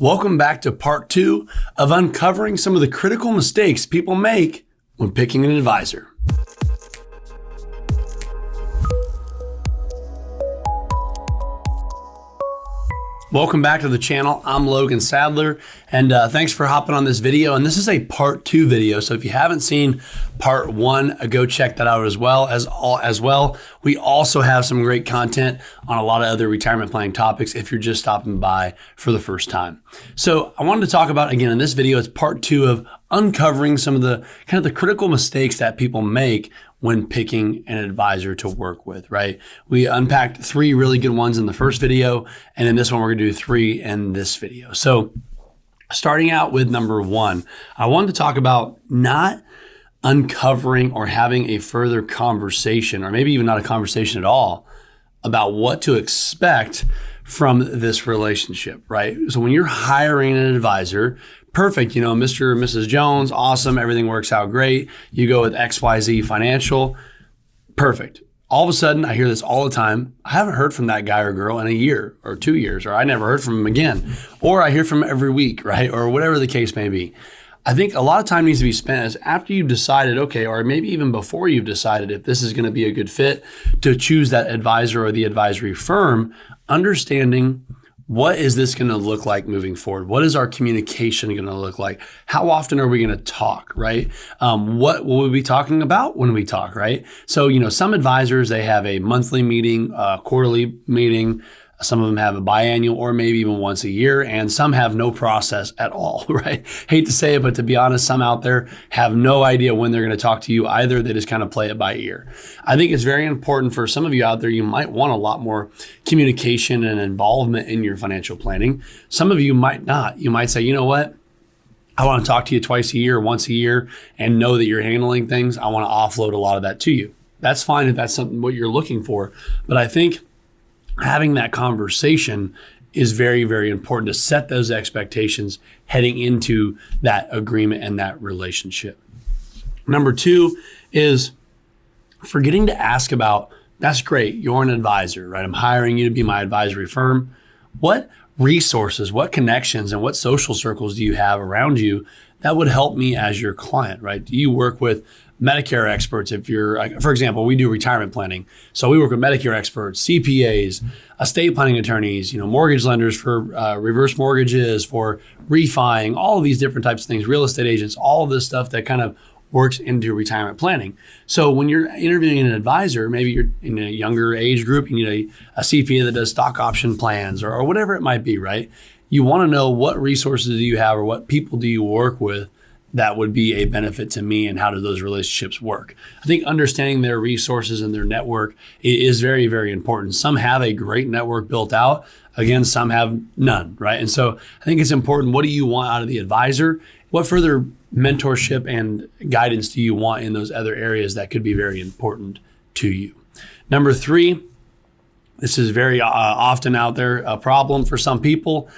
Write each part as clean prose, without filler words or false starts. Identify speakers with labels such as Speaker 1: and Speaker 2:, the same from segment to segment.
Speaker 1: Welcome back to part 2 of uncovering some of the critical mistakes people make when picking an advisor. Welcome back to the channel. I'm Logan Sadler, and thanks for hopping on this video. And this is a part 2 video, so if you haven't seen part 1, go check that out as well. We also have some great content on a lot of other retirement planning topics if you're just stopping by for the first time. So I wanted to talk about, again, in this video, it's part 2 of uncovering some of the the critical mistakes that people make when picking an advisor to work with, right? We unpacked 3 really good ones in the first video, and in this one, we're gonna do 3 in this video. So starting out with number 1, I wanted to talk about not uncovering or having a further conversation, or maybe even not a conversation at all, about what to expect from this relationship, right? So when you're hiring an advisor, perfect, Mr. or Mrs. Jones, awesome, everything works out great. You go with XYZ Financial, perfect. All of a sudden, I hear this all the time. I haven't heard from that guy or girl in a year or 2 years, or I never heard from him again. Or I hear from him every week, right? Or whatever the case may be. I think a lot of time needs to be spent as after you've decided, okay, or maybe even before you've decided if this is going to be a good fit to choose that advisor or the advisory firm, understanding what is this going to look like moving forward? What is our communication going to look like? How often are we going to talk, right? What will we be talking about when we talk, right? So, some advisors, they have a monthly meeting, a quarterly meeting. Some of them have a biannual or maybe even once a year, and some have no process at all, right? Hate to say it, but to be honest, some out there have no idea when they're going to talk to you either. They just kind of play it by ear. I think it's very important for some of you out there, you might want a lot more communication and involvement in your financial planning. Some of you might not. You might say, you know what? I want to talk to you twice a year, once a year, and know that you're handling things. I want to offload a lot of that to you. That's fine if that's something what you're looking for. But I think having that conversation is very, very important to set those expectations heading into that agreement and that relationship. Number 2 is forgetting to ask about, that's great, you're an advisor, right? I'm hiring you to be my advisory firm. What resources, what connections, and what social circles do you have around you that would help me as your client, right? Do you work with Medicare experts? If you're, for example, we do retirement planning. So we work with Medicare experts, CPAs, estate planning attorneys, mortgage lenders for reverse mortgages, for refining, all of these different types of things, real estate agents, all of this stuff that kind of works into retirement planning. So when you're interviewing an advisor, maybe you're in a younger age group, you need a CPA that does stock option plans or whatever it might be, right? You want to know what resources do you have or what people do you work with that would be a benefit to me, and how do those relationships work? I think understanding their resources and their network is very, very important. Some have a great network built out. Again, some have none, right? And so I think it's important. What do you want out of the advisor? What further mentorship and guidance do you want in those other areas that could be very important to you? Number 3, this is very often out there, a problem for some people,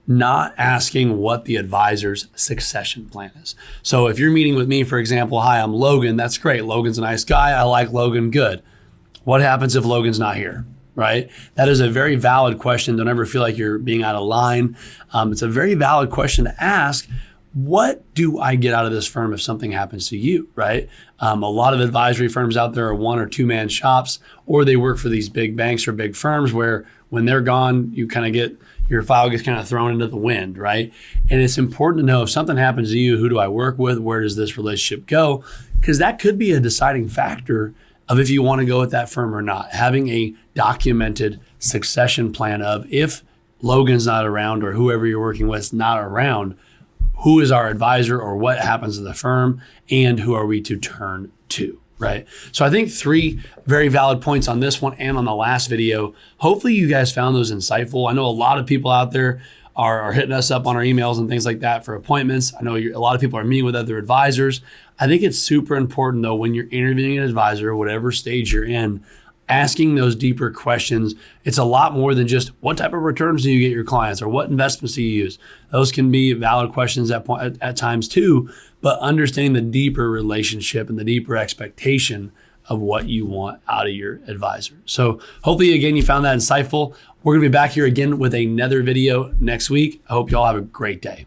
Speaker 1: not asking what the advisor's succession plan is. So if you're meeting with me, for example, hi, I'm Logan. That's great. Logan's a nice guy. I like Logan. Good. What happens if Logan's not here, right? That is a very valid question. Don't ever feel like you're being out of line. It's a very valid question to ask. What do I get out of this firm if something happens to you, right? A lot of advisory firms out there are 1 or 2 man shops, or they work for these big banks or big firms where when they're gone, you kind of get your file gets kind of thrown into the wind, right? And it's important to know if something happens to you, who do I work with? Where does this relationship go? Because that could be a deciding factor of if you want to go with that firm or not. Having a documented succession plan of if Logan's not around or whoever you're working with is not around, who is our advisor or what happens to the firm and who are we to turn to? Right. So I think 3 very valid points on this one and on the last video. Hopefully you guys found those insightful. I know a lot of people out there are hitting us up on our emails and things like that for appointments. I know a lot of people are meeting with other advisors. I think it's super important though, when you're interviewing an advisor, whatever stage you're in, asking those deeper questions. It's a lot more than just what type of returns do you get your clients or what investments do you use? Those can be valid questions at times too, but understanding the deeper relationship and the deeper expectation of what you want out of your advisor. So hopefully, again, you found that insightful. We're going to be back here again with another video next week. I hope you all have a great day.